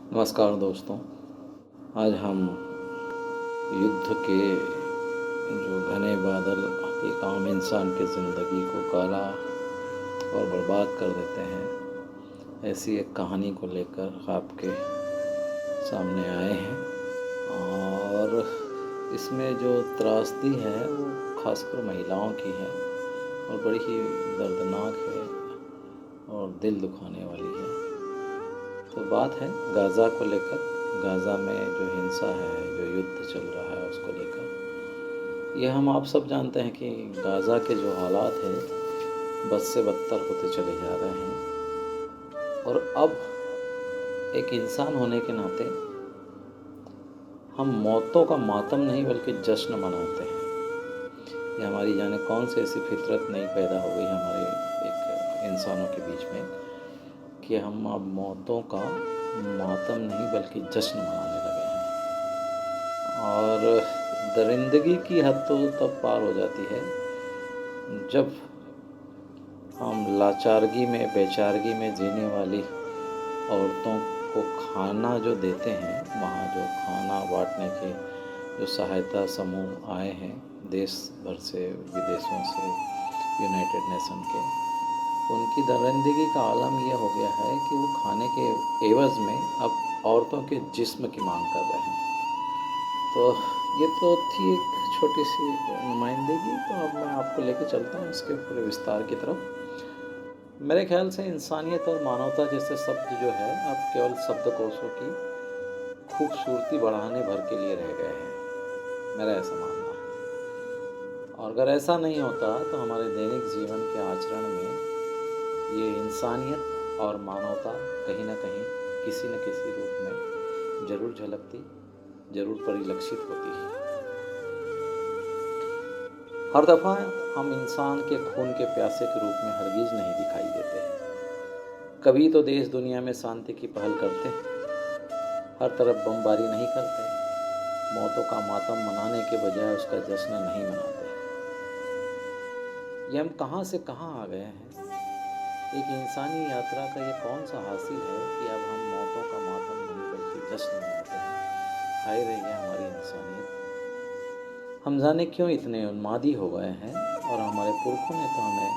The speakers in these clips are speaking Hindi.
नमस्कार दोस्तों। आज हम युद्ध के जो घने बादल एक आम इंसान की ज़िंदगी को काला और बर्बाद कर देते हैं, ऐसी एक कहानी को लेकर आपके सामने आए हैं। और इसमें जो त्रासदी है वो खासकर महिलाओं की है और बड़ी ही दर्दनाक है और दिल दुखाने वाली है। तो बात है गाज़ा को लेकर। गाज़ा में जो हिंसा है, जो युद्ध चल रहा है उसको लेकर, ये हम आप सब जानते हैं कि गाज़ा के जो हालात हैं बद से बदतर होते चले जा रहे हैं। और अब एक इंसान होने के नाते हम मौतों का मातम नहीं बल्कि जश्न मनाते हैं। ये हमारी जाने कौन सी ऐसी फितरत नहीं पैदा हो गई हमारे एक इंसानों के बीच में कि हम अब मौतों का मातम नहीं बल्कि जश्न मनाने लगे हैं। और दरिंदगी की हद तो तब पार हो जाती है जब हम लाचारगी में, बेचारगी में जीने वाली औरतों को खाना जो देते हैं, वहाँ जो खाना बांटने के जो सहायता समूह आए हैं देश भर से, विदेशों से, यूनाइटेड नेशन के, उनकी दरिंदगी का आलम यह हो गया है कि वो खाने के एवज़ में अब औरतों के जिस्म की मांग कर रहे हैं। तो ये तो थी एक छोटी सी नुमाइंदगी। तो अब मैं आपको लेके चलता हूँ इसके पूरे विस्तार की तरफ। मेरे ख्याल से इंसानियत और मानवता जैसे शब्द जो है अब केवल शब्दकोशों की खूबसूरती बढ़ाने भर के लिए रह गए हैं, मेरा ऐसा मानना है। और अगर ऐसा नहीं होता तो हमारे दैनिक जीवन के आचरण में ये इंसानियत और मानवता कहीं ना कहीं किसी न किसी रूप में ज़रूर झलकती, ज़रूर परिलक्षित होती है। हर दफ़ा हम इंसान के खून के प्यासे के रूप में हरगिज़ नहीं दिखाई देते हैं। कभी तो देश दुनिया में शांति की पहल करते हैं, हर तरफ बमबारी नहीं करते, मौतों का मातम मनाने के बजाय उसका जश्न नहीं मनाते। ये हम कहाँ से कहाँ आ गए हैं। एक इंसानी यात्रा का ये कौन सा हासिल है कि अब हम मौतों का मातम नहीं बल्कि जश्न मनाते हैं। हाय रही है हमारी इंसानियत। हम जाने क्यों इतने उन्मादी हो गए हैं। और हमारे पुरखों ने तो हमें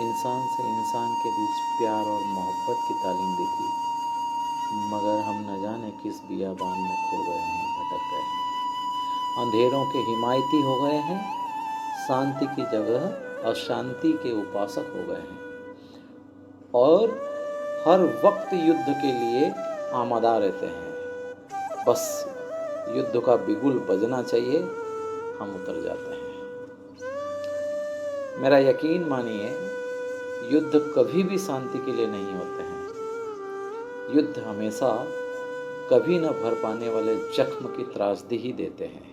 इंसान से इंसान के बीच प्यार और मोहब्बत की तालीम दी थी, मगर हम न जाने किस बियाबान में खो गए हैं, भटक गए हैं, अंधेरों के हिमायती हो गए हैं, शांति की जगह अशांति के उपासक हो गए हैं और हर वक्त युद्ध के लिए आमादा रहते हैं। बस युद्ध का बिगुल बजना चाहिए, हम उतर जाते हैं। मेरा यकीन मानिए, युद्ध कभी भी शांति के लिए नहीं होते हैं। युद्ध हमेशा कभी न भर पाने वाले जख्म की त्रासदी ही देते हैं।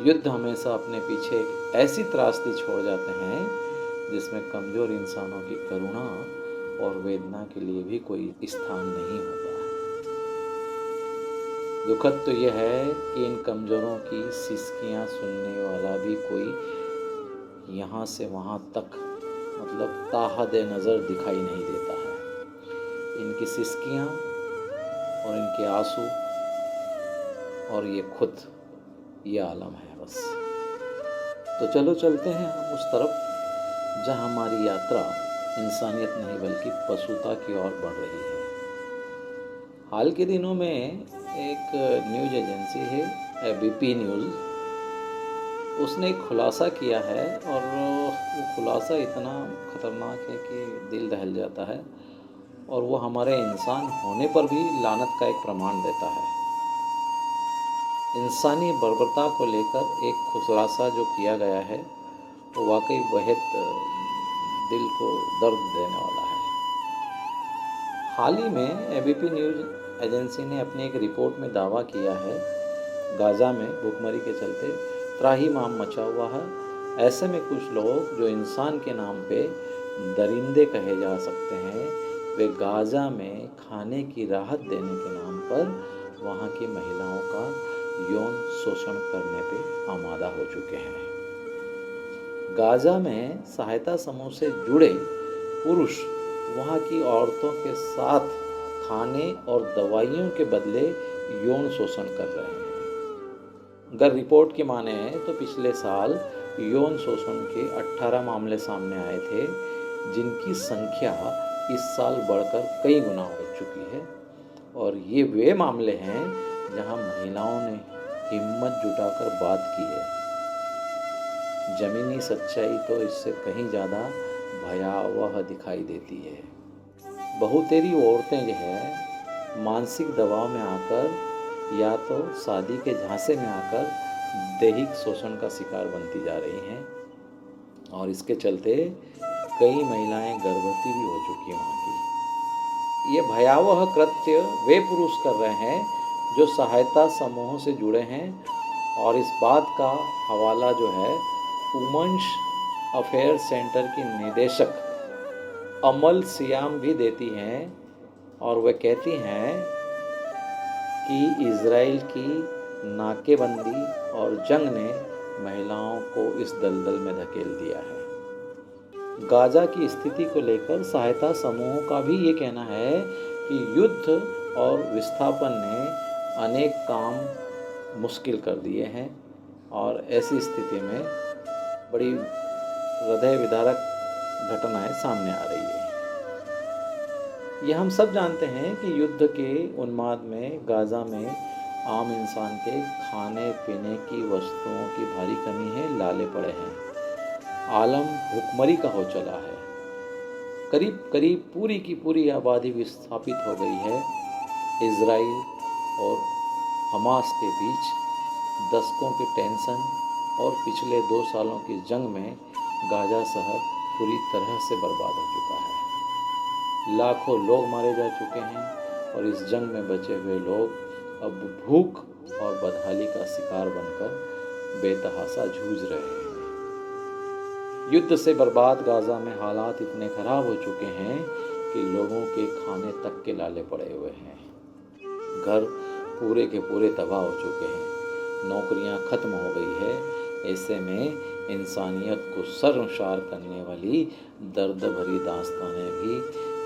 युद्ध हमेशा अपने पीछे एक ऐसी त्रासदी छोड़ जाते हैं जिसमें कमज़ोर इंसानों की करुणा और वेदना के लिए भी कोई स्थान नहीं होता है। दुखद तो यह है कि इन कमज़ोरों की सिसकियां सुनने वाला भी कोई यहाँ से वहाँ तक मतलब ताहद नज़र दिखाई नहीं देता है। इनकी सिसकियां और इनके आंसू और ये खुद, ये आलम है बस। तो चलो चलते हैं हम उस तरफ जहाँ हमारी यात्रा इंसानियत नहीं बल्कि पशुता की ओर बढ़ रही है। हाल के दिनों में एक न्यूज़ एजेंसी है एबीपी न्यूज़, उसने एक खुलासा किया है और वो खुलासा इतना ख़तरनाक है कि दिल दहल जाता है और वो हमारे इंसान होने पर भी लानत का एक प्रमाण देता है। इंसानी बर्बरता को लेकर एक खुलासा जो किया गया है वो वाकई बेहद दिल को दर्द देने वाला है। हाल ही में एबीपी न्यूज़ एजेंसी ने अपनी एक रिपोर्ट में दावा किया है गाज़ा में भूखमरी के चलते त्राहिमाम मचा हुआ है। ऐसे में कुछ लोग जो इंसान के नाम पे दरिंदे कहे जा सकते हैं, वे गाज़ा में खाने की राहत देने के नाम पर वहाँ की महिलाओं का यौन शोषण करने पे आमादा हो चुके हैं। गाज़ा में सहायता समूह से जुड़े पुरुष वहाँ की औरतों के साथ खाने और दवाइयों के बदले यौन शोषण कर रहे हैं। अगर रिपोर्ट की माने तो पिछले साल यौन शोषण के 18 मामले सामने आए थे, जिनकी संख्या इस साल बढ़कर कई गुना हो चुकी है। और ये वे मामले हैं जहां महिलाओं ने हिम्मत जुटाकर बात की है। जमीनी सच्चाई तो इससे कहीं ज़्यादा भयावह दिखाई देती है। बहुतेरी औरतें जो है मानसिक दबाव में आकर या तो शादी के झांसे में आकर दैहिक शोषण का शिकार बनती जा रही हैं, और इसके चलते कई महिलाएं गर्भवती भी हो चुकी हैं वहाँ की। ये भयावह कृत्य वे पुरुष कर रहे हैं जो सहायता समूहों से जुड़े हैं, और इस बात का हवाला जो है वुमेन्स अफेयर सेंटर की निदेशक अमल सियाम भी देती हैं, और वह कहती हैं कि इज़राइल की नाकेबंदी और जंग ने महिलाओं को इस दलदल में धकेल दिया है। गाजा की स्थिति को लेकर सहायता समूहों का भी ये कहना है कि युद्ध और विस्थापन ने अनेक काम मुश्किल कर दिए हैं, और ऐसी स्थिति में बड़ी हृदय विदारक घटनाएं सामने आ रही है। ये हम सब जानते हैं कि युद्ध के उन्माद में गाजा में आम इंसान के खाने पीने की वस्तुओं की भारी कमी है, लाले पड़े हैं। आलम भुखमरी का हो चला है। करीब करीब पूरी की पूरी आबादी विस्थापित हो गई है। इज़राइल और हमास के बीच दशकों की टेंशन और पिछले 2 सालों की जंग में गाजा शहर पूरी तरह से बर्बाद हो चुका है। लाखों लोग मारे जा चुके हैं, और इस जंग में बचे हुए लोग अब भूख और बदहाली का शिकार बनकर बेतहाशा जूझ रहे हैं। युद्ध से बर्बाद गाजा में हालात इतने खराब हो चुके हैं कि लोगों के खाने तक के लाले पड़े हुए हैं। घर पूरे के पूरे तबाह हो चुके हैं। नौकरियां खत्म हो गई है। ऐसे में इंसानियत को शर्मसार करने वाली दर्द भरी दास्तानें भी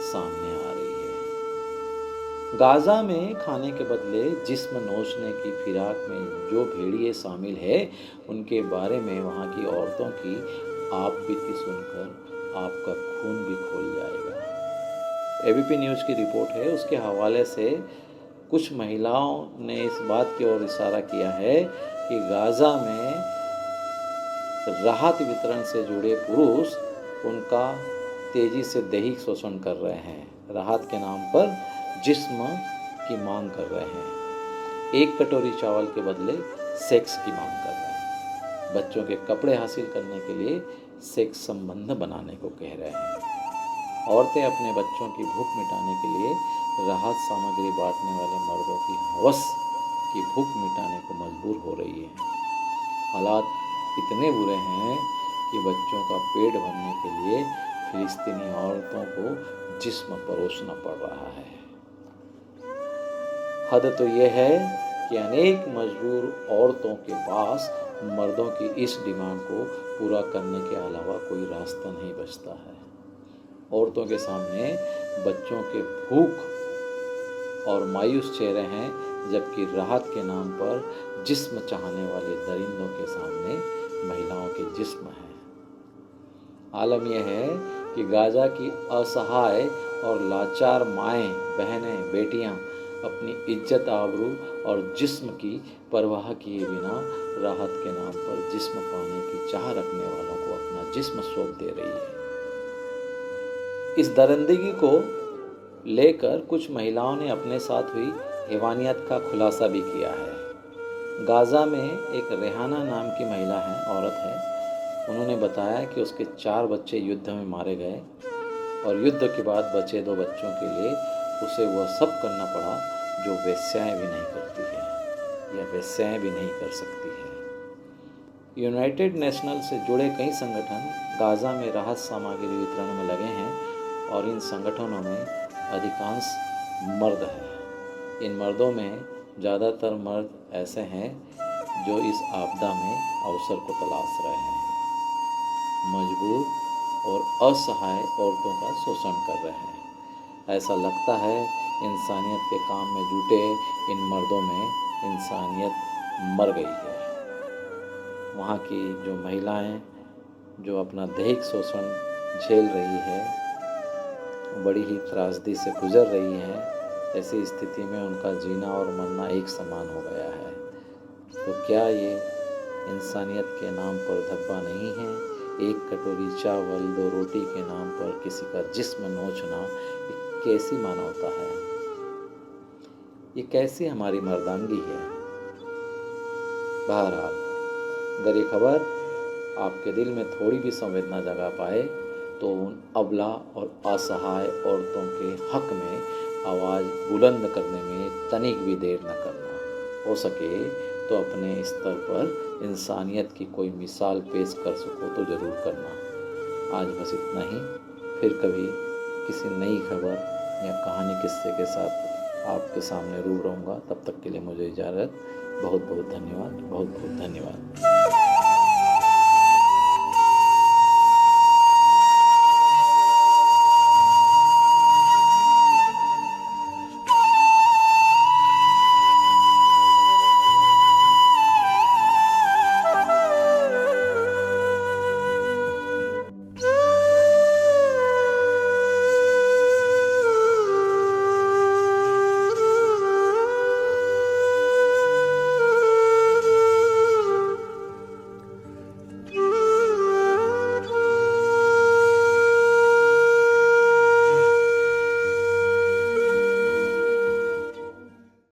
सामने आ रही है। गाजा में खाने के बदले जिस्म नोचने की फिराक में जो भेड़िए शामिल है, उनके बारे में वहाँ की औरतों की आप बीती सुनकर आपका खून भी खोल जाएगा। एबीपी न्यूज़ की रिपोर्ट है, उसके हवाले से कुछ महिलाओं ने इस बात की ओर इशारा किया है कि गाजा में राहत वितरण से जुड़े पुरुष उनका तेजी से दैहिक शोषण कर रहे हैं। राहत के नाम पर जिस्म की मांग कर रहे हैं। एक कटोरी चावल के बदले सेक्स की मांग कर रहे हैं। बच्चों के कपड़े हासिल करने के लिए सेक्स संबंध बनाने को कह रहे हैं। औरतें अपने बच्चों की भूख मिटाने के लिए राहत सामग्री बांटने वाले मर्दों की हवस की भूख मिटाने को मजबूर हो रही है। हालात इतने बुरे हैं कि बच्चों का पेट भरने के लिए फिलिस्तीनी औरतों को जिस्म परोसना पड़ रहा है। हद तो यह है कि अनेक मजबूर औरतों के पास मर्दों की इस डिमांड को पूरा करने के अलावा कोई रास्ता नहीं बचता है। औरतों के सामने बच्चों के भूख और मायूस चेहरे हैं, जबकि राहत के नाम पर जिस्म चाहने वाले दरिंदों के सामने महिलाओं के जिस्म हैं। आलम यह है कि गाजा की असहाय और लाचार माएँ, बहनें, बेटियां अपनी इज्जत, आबरू और जिस्म की परवाह किए बिना राहत के नाम पर जिस्म पाने की चाह रखने वालों को अपना जिस्म सौंप दे रही है। इस दरिंदगी को लेकर कुछ महिलाओं ने अपने साथ हुई हैवानियत का खुलासा भी किया है। गाजा में एक रेहाना नाम की महिला है, औरत है। उन्होंने बताया कि उसके 4 बच्चे युद्ध में मारे गए, और युद्ध के बाद बचे 2 बच्चों के लिए उसे वह सब करना पड़ा जो वेश्याएं भी नहीं करती है या वेश्याएं भी नहीं कर सकती है। यूनाइटेड नेशनल से जुड़े कई संगठन गाजा में राहत सामग्री वितरण में लगे हैं, और इन संगठनों में अधिकांश मर्द हैं। इन मर्दों में ज़्यादातर मर्द ऐसे हैं जो इस आपदा में अवसर को तलाश रहे हैं, मजबूर और असहाय औरतों का शोषण कर रहे हैं। ऐसा लगता है इंसानियत के काम में जुटे इन मर्दों में इंसानियत मर गई है। वहाँ की जो महिलाएं जो अपना दैहिक शोषण झेल रही है, बड़ी ही त्रासदी से गुजर रही हैं, ऐसी स्थिति में उनका जीना और मरना एक समान हो गया है। तो क्या ये इंसानियत के नाम पर धब्बा नहीं है? एक कटोरी चावल 2 रोटी के नाम पर किसी का जिस्म नोचना ये कैसी मानवता है? ये कैसी हमारी मर्दानगी है? बहरहाल, अगर ये खबर आपके दिल में थोड़ी भी संवेदना जगा पाए तो उन अबला और असहाय औरतों के हक में आवाज़ बुलंद करने में तनिक भी देर न करना। हो सके तो अपने स्तर पर इंसानियत की कोई मिसाल पेश कर सको तो ज़रूर करना। आज बस इतना ही। फिर कभी किसी नई खबर या कहानी किस्से के साथ आपके सामने रूबरू रहूँगा। तब तक के लिए मुझे इजाज़त। बहुत बहुत धन्यवाद। बहुत बहुत धन्यवाद।